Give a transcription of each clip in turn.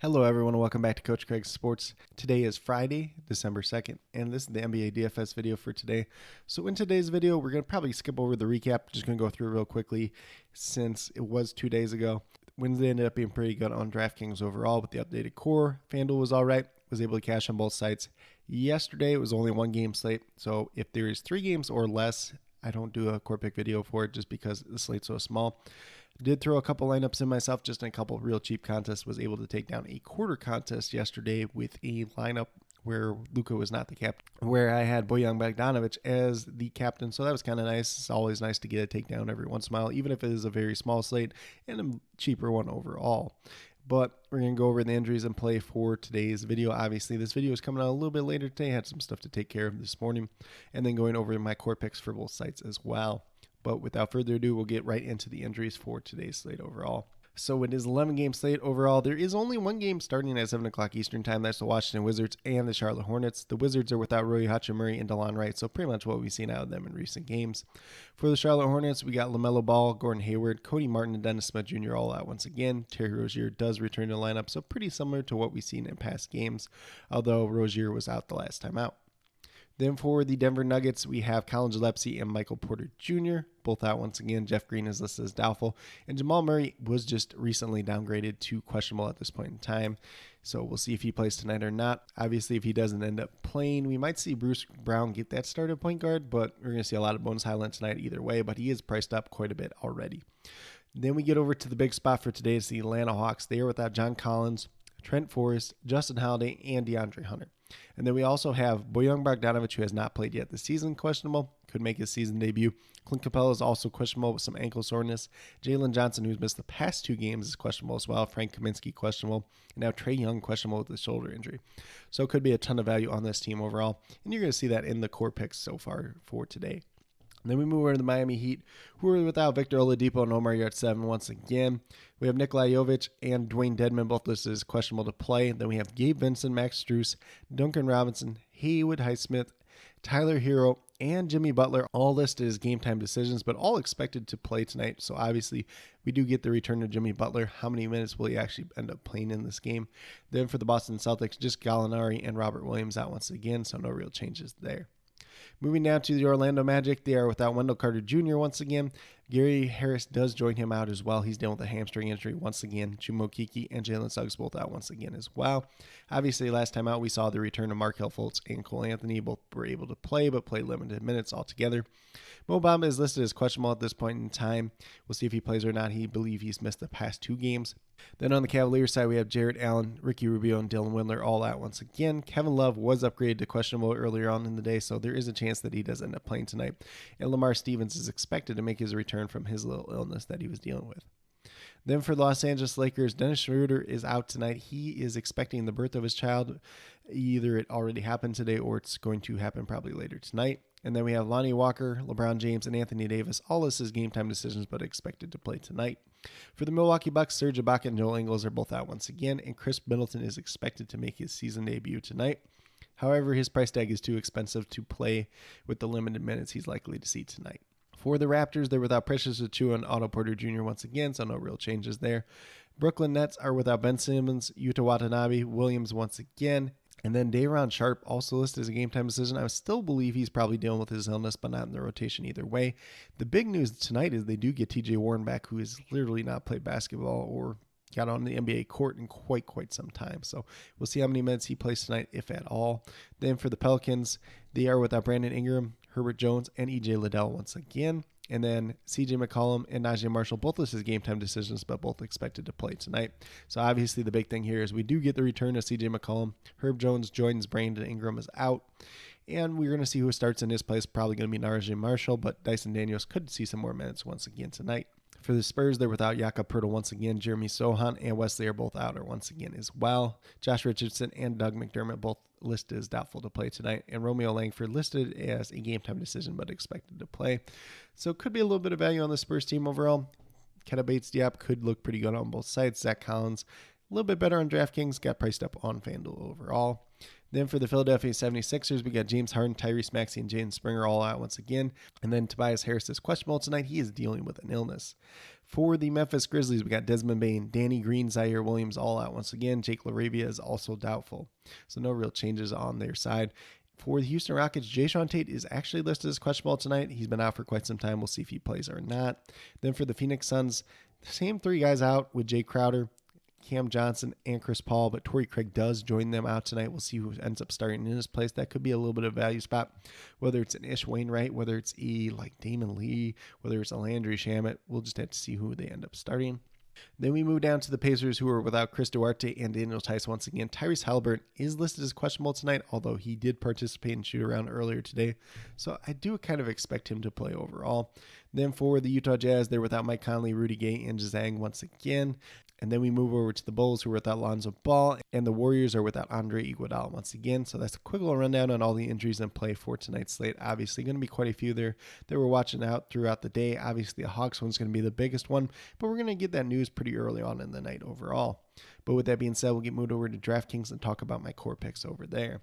Hello, everyone, and welcome back to Coach Craig's Sports. Today is Friday, December 2nd, and this is the NBA DFS video for today. So in today's video, we're going to probably skip over the recap. Just going to go through it real quickly since it was 2 days ago. Wednesday ended up being pretty good on DraftKings overall with the updated core. FanDuel was all right, was able to cash on both sites. Yesterday, it was only one game slate, so if there is 3 games or less, I don't do a core pick video for it just because the slate's so small. Did throw a couple lineups in myself, just in a couple real cheap contests. Was able to take down a quarter contest yesterday with a lineup where Luka was not the captain, where I had Bojan Bogdanovic as the captain. So that was kind of nice. It's always nice to get a takedown every once in a while, even if it is a very small slate and a cheaper one overall. But we're going to go over the injuries and play for today's video. Obviously, this video is coming out a little bit later today. I had some stuff to take care of this morning. And then going over my core picks for both sites as well. But without further ado, we'll get right into the injuries for today's slate overall. So it is 11-game slate overall. There is only one game starting at 7 o'clock Eastern time. That's the Washington Wizards and the Charlotte Hornets. The Wizards are without Rui Hachimura and DeLon Wright, so pretty much what we've seen out of them in recent games. For the Charlotte Hornets, we got LaMelo Ball, Gordon Hayward, Cody Martin, and Dennis Smith Jr. all out once again. Terry Rozier does return to the lineup, so pretty similar to what we've seen in past games, although Rozier was out the last time out. Then for the Denver Nuggets, we have Colin Gillespie and Michael Porter Jr., both out once again. Jeff Green is listed as doubtful. And Jamal Murray was just recently downgraded to questionable at this point in time. So we'll see if he plays tonight or not. Obviously, if he doesn't end up playing, we might see Bruce Brown get that started point guard, but we're going to see a lot of bonus highlight tonight either way, but he is priced up quite a bit already. Then we get over to the big spot for today. It's the Atlanta Hawks. They are without John Collins, Trent Forrest, Justin Holiday, and DeAndre Hunter. And then we also have Bojan Bogdanovic, who has not played yet this season, questionable. Could make his season debut. Clint Capella is also questionable with some ankle soreness. Jalen Johnson, who's missed the past 2 games, is questionable as well. Frank Kaminsky, questionable. And now Trae Young, questionable with the shoulder injury. So it could be a ton of value on this team overall. And you're going to see that in the core picks so far for today. Then we move over to the Miami Heat, who are without Victor Oladipo and Omar Yurtseven once again. We have Nikola Jovic and Dwayne Dedmon, both listed as questionable to play. Then we have Gabe Vincent, Max Strus, Duncan Robinson, Haywood Highsmith, Tyler Hero, and Jimmy Butler, all listed as game time decisions, but all expected to play tonight. So obviously, we do get the return of Jimmy Butler. How many minutes will he actually end up playing in this game? Then for the Boston Celtics, just Gallinari and Robert Williams out once again, so no real changes there. Moving down to the Orlando Magic, they are without Wendell Carter Jr. once again. Gary Harris does join him out as well. He's dealing with a hamstring injury once again. Chuma Okeke and Jalen Suggs both out once again as well. Obviously, last time out, we saw the return of Markelle Fultz and Cole Anthony. Both were able to play, but played limited minutes altogether. Mo Bamba is listed as questionable at this point in time. We'll see if he plays or not. He believes he's missed the past 2 games. Then on the Cavaliers side, we have Jarrett Allen, Ricky Rubio, and Dylan Windler all out once again. Kevin Love was upgraded to questionable earlier on in the day, so there is a chance that he does end up playing tonight. And Lamar Stevens is expected to make his return from his little illness that he was dealing with. Then for the Los Angeles Lakers, Dennis Schroeder is out tonight. He is expecting the birth of his child. Either it already happened today or it's going to happen probably later tonight. And then we have Lonnie Walker, LeBron James, and Anthony Davis, all listed as game time decisions, but expected to play tonight. For the Milwaukee Bucks, Serge Ibaka and Joel Ingles are both out once again, and Chris Middleton is expected to make his season debut tonight. However, his price tag is too expensive to play with the limited minutes he's likely to see tonight. For the Raptors, they're without Precious Achiuwa and Otto Porter Jr. once again, so no real changes there. Brooklyn Nets are without Ben Simmons, Yuta Watanabe, Williams once again. And then Day'Ron Sharpe, also listed as a game time decision. I still believe he's probably dealing with his illness, but not in the rotation either way. The big news tonight is they do get TJ Warren back, who has literally not played basketball or got on the NBA court in quite some time. So we'll see how many minutes he plays tonight, if at all. Then for the Pelicans, they are without Brandon Ingram, Herbert Jones, and EJ Liddell once again. And then CJ McCollum and Najee Marshall, both listed as game time decisions, but both expected to play tonight. So obviously the big thing here is we do get the return of CJ McCollum. Herb Jones joins, Brandon Ingram is out. And we're going to see who starts in his place. Probably going to be Najee Marshall, but Dyson Daniels could see some more minutes once again tonight. For the Spurs, they're without Jakob Poeltl once again. Jeremy Sohan and Wesley are both out once again as well. Josh Richardson and Doug McDermott both listed as doubtful to play tonight. And Romeo Langford listed as a game time decision but expected to play. So it could be a little bit of value on the Spurs team overall. Keita Bates-Diop could look pretty good on both sides. Zach Collins A little bit better on DraftKings, got priced up on FanDuel overall. Then for the Philadelphia 76ers, we got James Harden, Tyrese Maxey, and Jaden Springer all out once again. And then Tobias Harris is questionable tonight. He is dealing with an illness. For the Memphis Grizzlies, we got Desmond Bane, Danny Green, Zaire Williams all out once again. Jake LaRavia is also doubtful. So no real changes on their side. For the Houston Rockets, Jayshawn Tate is actually listed as questionable tonight. He's been out for quite some time. We'll see if he plays or not. Then for the Phoenix Suns, the same three guys out with Jay Crowder, Cam Johnson, and Chris Paul, but Torrey Craig does join them out tonight. We'll see who ends up starting in his place. That could be a little bit of a value spot, whether it's an Ish Wainwright, whether it's like Damon Lee, whether it's a Landry Shamet. We'll just have to see who they end up starting. Then we move down to the Pacers, who are without Chris Duarte and Daniel Tice once again. Tyrese Halliburton is listed as questionable tonight, although he did participate in shoot-around earlier today. So I do kind of expect him to play overall. Then for the Utah Jazz, they're without Mike Conley, Rudy Gay, and Jazang once again. And then we move over to the Bulls, who are without Lonzo Ball, and the Warriors are without Andre Iguodala once again. So that's a quick little rundown on all the injuries in play for tonight's slate. Obviously, going to be quite a few there that we're watching out throughout the day. Obviously, the Hawks one's going to be the biggest one, but we're going to get that news pretty early on in the night overall. But with that being said, we'll get moved over to DraftKings and talk about my core picks over there.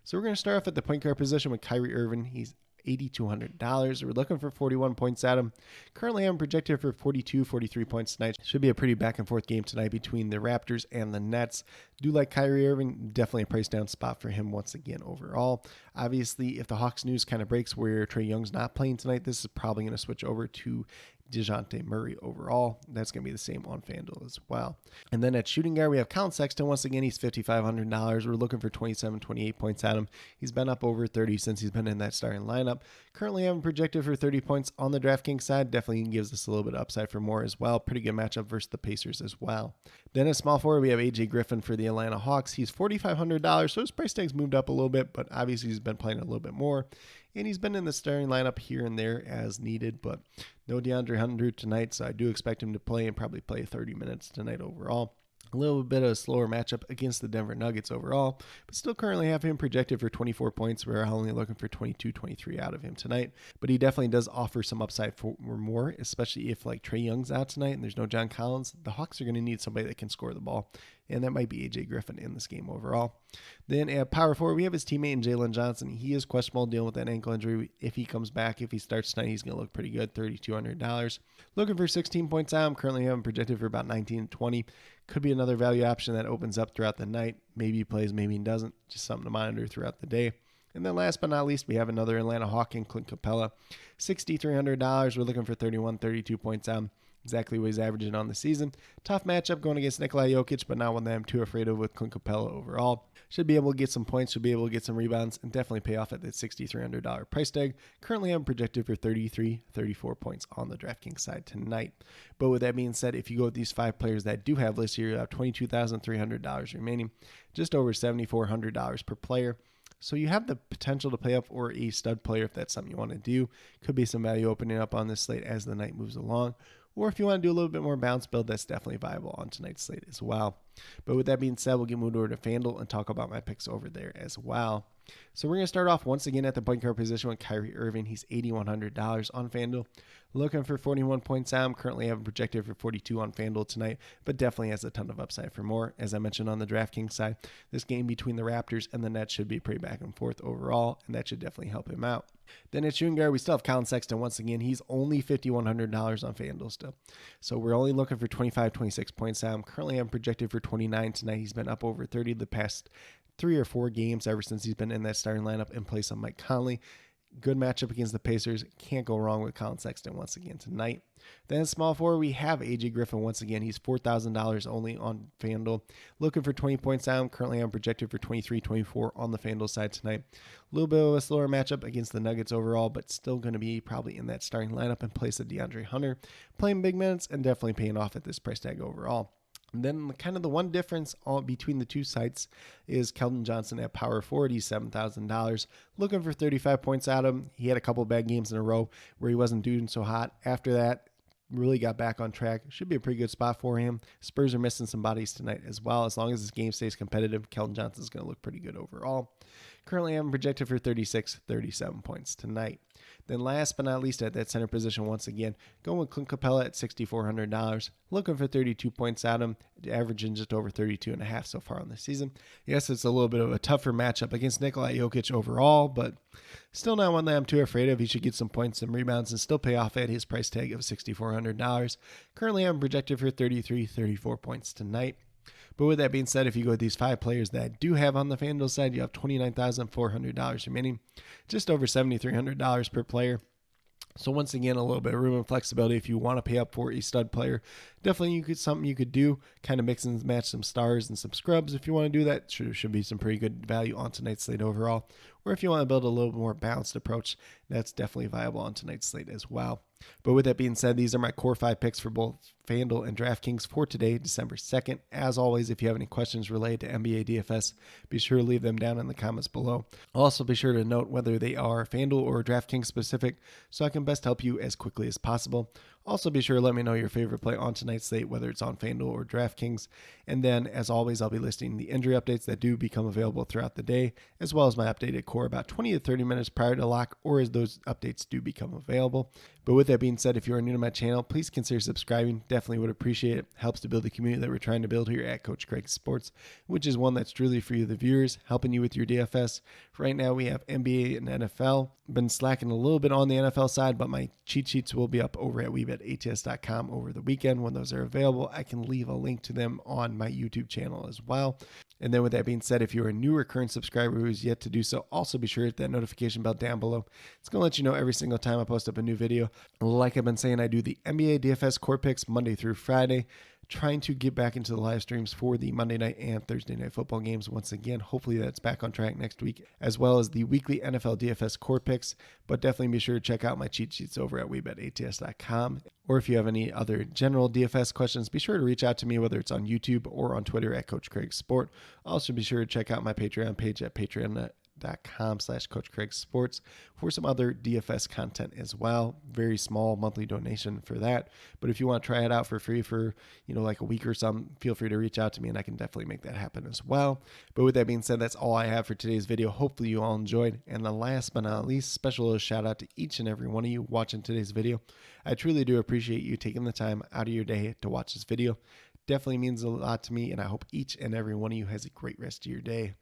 So we're going to start off at the point guard position with Kyrie Irving. He's $8,200. We're looking for 41 points at him. Currently, I'm projected for 42, 43 points tonight. Should be a pretty back and forth game tonight between the Raptors and the Nets. Do like Kyrie Irving. Definitely a price down spot for him once again overall. Obviously, if the Hawks news kind of breaks where Trae Young's not playing tonight, this is probably going to switch over to DeJounte Murray overall. That's going to be the same on FanDuel as well. And then at shooting guard, we have Colin Sexton. Once again, he's $5,500. We're looking for 27, 28 points at him. He's been up over 30 since he's been in that starting lineup. Currently, I'm projected for 30 points on the DraftKings side. Definitely gives us a little bit of upside for more as well. Pretty good matchup versus the Pacers as well. Then at small forward, we have AJ Griffin for the Atlanta Hawks. He's $4,500. So his price tag's moved up a little bit, but obviously he's been playing a little bit more. And he's been in the starting lineup here and there as needed, but no DeAndre Hunter tonight, so I do expect him to play and probably play 30 minutes tonight overall. A little bit of a slower matchup against the Denver Nuggets overall, but still currently have him projected for 24 points. We're only looking for 22, 23 out of him tonight, but he definitely does offer some upside for more, especially if like Trae Young's out tonight and there's no John Collins. The Hawks are going to need somebody that can score the ball, and that might be AJ Griffin in this game overall. Then at power forward, we have his teammate in Jalen Johnson. He is questionable dealing with that ankle injury. If he comes back, if he starts tonight, he's going to look pretty good, $3,200. Looking for 16 points out. I'm currently having projected for about 19 and 20. Could be another value option that opens up throughout the night. Maybe he plays, maybe he doesn't. Just something to monitor throughout the day. And then last but not least, we have another Atlanta Hawk in Clint Capella. $6,300. We're looking for 31, 32 points out. Exactly what he's averaging on the season. Tough matchup going against Nikola Jokic, but not one that I'm too afraid of with Clint Capella overall. Should be able to get some points, should be able to get some rebounds, and definitely pay off at that $6,300 price tag. Currently, I'm projected for 33, 34 points on the DraftKings side tonight. But with that being said, if you go with these five players that do have lists here, you have $22,300 remaining, just over $7,400 per player. So you have the potential to play up or a stud player if that's something you want to do. Could be some value opening up on this slate as the night moves along. Or if you want to do a little bit more bounce build, that's definitely viable on tonight's slate as well. But with that being said, we'll get moved over to FanDuel and talk about my picks over there as well. So we're going to start off once again at the point guard position with Kyrie Irving. He's $8,100 on FanDuel. Looking for 41 points out. I'm currently having projected for 42 on FanDuel tonight, but definitely has a ton of upside for more. As I mentioned on the DraftKings side, this game between the Raptors and the Nets should be pretty back and forth overall, and that should definitely help him out. Then at shooting guard, we still have Colin Sexton. Once again, he's only $5,100 on FanDuel still. So we're only looking for 25, 26 points out. I'm currently having projected for 29 tonight. He's been up over 30 the past 3 or 4 games ever since he's been in that starting lineup in place of Mike Conley. Good matchup against the Pacers. Can't go wrong with Colin Sexton once again tonight. Then small forward, we have AJ Griffin once again. He's $4,000 only on FanDuel. Looking for 20 points down. Currently, I'm projected for 23, 24 on the FanDuel side tonight. A little bit of a slower matchup against the Nuggets overall, but still going to be probably in that starting lineup in place of DeAndre Hunter. Playing big minutes and definitely paying off at this price tag overall. And then kind of the one difference between the two sites is Keldon Johnson at power forward. He's $7,000. Looking for 35 points out of him. He had a couple bad games in a row where he wasn't doing so hot. After that, really got back on track. Should be a pretty good spot for him. Spurs are missing some bodies tonight as well. As long as this game stays competitive, Keldon Johnson's going to look pretty good overall. Currently, I'm projected for 36, 37 points tonight. Then last but not least, at that center position, once again, going with Clint Capella at $6,400. Looking for 32 points out of him, averaging just over 32.5 so far on the season. Yes, it's a little bit of a tougher matchup against Nikola Jokic overall, but still not one that I'm too afraid of. He should get some points, some rebounds, and still pay off at his price tag of $6,400. Currently, I'm projected for 33, 34 points tonight. But with that being said, if you go with these 5 players that I do have on the FanDuel side, you have $29,400 remaining, just over $7,300 per player. So once again, a little bit of room and flexibility if you want to pay up for a stud player. Definitely something you could do, kind of mix and match some stars and some scrubs. If you want to do that, should be some pretty good value on tonight's slate overall. Or if you want to build a little more balanced approach, that's definitely viable on tonight's slate as well. But with that being said, these are my core 5 picks for both FanDuel and DraftKings for today, December 2nd. As always, if you have any questions related to NBA DFS, be sure to leave them down in the comments below. Also, be sure to note whether they are FanDuel or DraftKings specific so I can best help you as quickly as possible. Also, be sure to let me know your favorite play on tonight's slate, whether it's on FanDuel or DraftKings. And then, as always, I'll be listing the injury updates that do become available throughout the day, as well as my updated core about 20 to 30 minutes prior to lock, or as those updates do become available. But with that being said, if you are new to my channel, please consider subscribing. Definitely would appreciate it. Helps to build the community that we're trying to build here at CoachCraigSports, which is one that's truly for you, the viewers, helping you with your DFS. Right now, we have NBA and NFL. Been slacking a little bit on the NFL side, but my cheat sheets will be up over at WeBetATS.com over the weekend. When those are available, I can leave a link to them on my YouTube channel as well. And then with that being said, if you're a new or current subscriber who's yet to do so, also be sure to hit that notification bell down below. It's going to let you know every single time I post up a new video. Like I've been saying, I do the NBA DFS Core Picks Monday through Friday, trying to get back into the live streams for the Monday night and Thursday night football games once again. Hopefully that's back on track next week, as well as the weekly NFL DFS Core Picks. But definitely be sure to check out my cheat sheets over at WeBetATS.com. Or if you have any other general DFS questions, be sure to reach out to me, whether it's on YouTube or on Twitter at CoachCraigSport. Also be sure to check out my Patreon page at patreon.com/CoachCraigSports for some other DFS content as well. Very small monthly donation for that. But if you want to try it out for free for, like a week or something, feel free to reach out to me and I can definitely make that happen as well. But with that being said, that's all I have for today's video. Hopefully you all enjoyed. And the last but not least, special little shout out to each and every one of you watching today's video. I truly do appreciate you taking the time out of your day to watch this video. Definitely means a lot to me, and I hope each and every one of you has a great rest of your day.